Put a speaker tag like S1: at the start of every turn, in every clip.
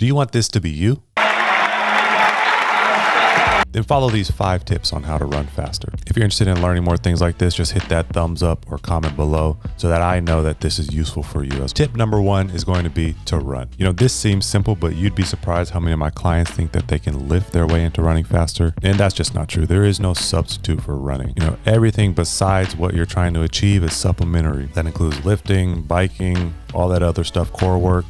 S1: Do you want this to be you? Then follow these 5 tips on how to run faster. If you're interested in learning more things like this, just hit that thumbs up or comment below so that I know that this is useful for you. Tip number 1 is going to be to run. This seems simple, but you'd be surprised how many of my clients think that they can lift their way into running faster. And that's just not true. There is no substitute for running. Everything besides what you're trying to achieve is supplementary. That includes lifting, biking, all that other stuff, core work.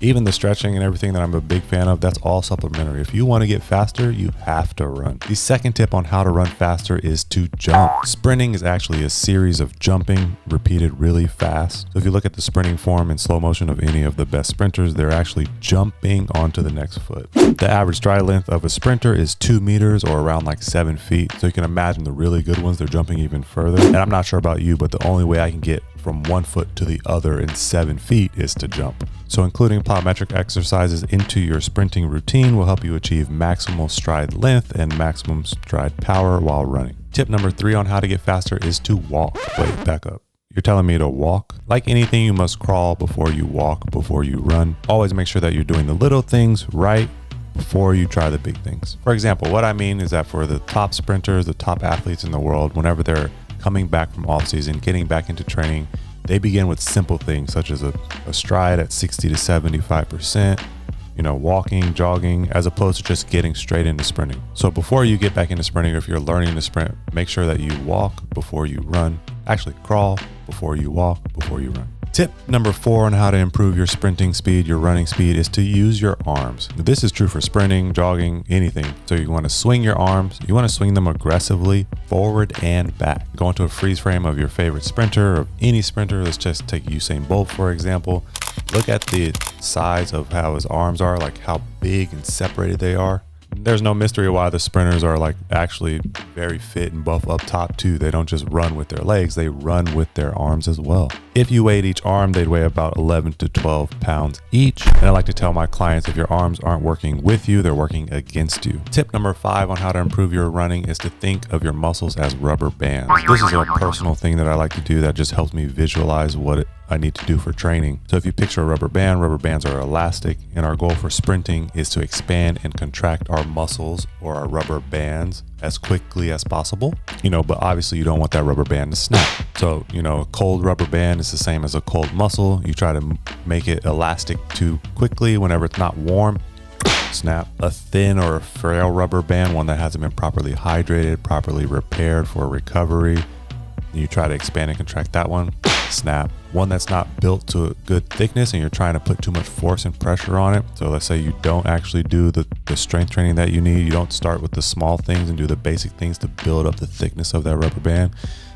S1: Even the stretching and everything that I'm a big fan of, that's all supplementary. If you want to get faster, you have to run. The second tip on how to run faster is to jump. Sprinting is actually a series of jumping repeated really fast. So if you look at the sprinting form in slow motion of any of the best sprinters, they're actually jumping onto the next foot. The average stride length of a sprinter is 2 meters or around like 7 feet. So you can imagine the really good ones, they're jumping even further. And I'm not sure about you, but the only way I can get from one foot to the other in 7 feet is to jump. So including plyometric exercises into your sprinting routine will help you achieve maximal stride length and maximum stride power while running. Tip number 3 on how to get faster is to walk. Wait, back up. You're telling me to walk? Like anything, you must crawl before you walk, before you run. Always make sure that you're doing the little things right before you try the big things. For example, what I mean is that for the top sprinters, the top athletes in the world, whenever they're coming back from off season, getting back into training, they begin with simple things such as a stride at 60 to 75%, walking, jogging, as opposed to just getting straight into sprinting. So before you get back into sprinting, or if you're learning to sprint, make sure that you walk before you run. Actually, crawl before you walk, before you run. Tip number 4 on how to improve your sprinting speed, your running speed, is to use your arms. This is true for sprinting, jogging, anything. So you want to swing your arms. You want to swing them aggressively forward and back. Go into a freeze frame of your favorite sprinter or any sprinter. Let's just take Usain Bolt, for example. Look at the size of how his arms are, like how big and separated they are. There's no mystery why the sprinters are like actually very fit and buff up top too. They don't just run with their legs, they run with their arms as well. If you weighed each arm, they'd weigh about 11 to 12 pounds each. And I like to tell my clients, if your arms aren't working with you, they're working against you. Tip number 5 on how to improve your running is to think of your muscles as rubber bands. This is a personal thing that I like to do that just helps me visualize what I need to do for training. So if you picture a rubber bands are elastic, and our goal for sprinting is to expand and contract our muscles or our rubber bands as quickly as possible, but obviously you don't want that rubber band to snap. So, a cold rubber band is the same as a cold muscle. You try to make it elastic too quickly whenever it's not warm, snap. A thin or frail rubber band, one that hasn't been properly hydrated, properly repaired for recovery, you try to expand and contract that one, snap. One that's not built to a good thickness and you're trying to put too much force and pressure on it. So let's say you don't actually do the strength training that you need. You don't start with the small things and do the basic things to build up the thickness of that rubber band,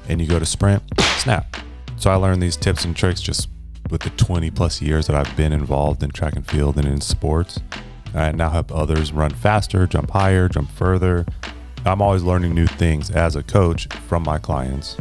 S1: and you go to sprint, snap. So I learned these tips and tricks just with the 20 plus years that I've been involved in track and field and in sports. I now help others run faster, jump higher, jump further. I'm always learning new things as a coach from my clients.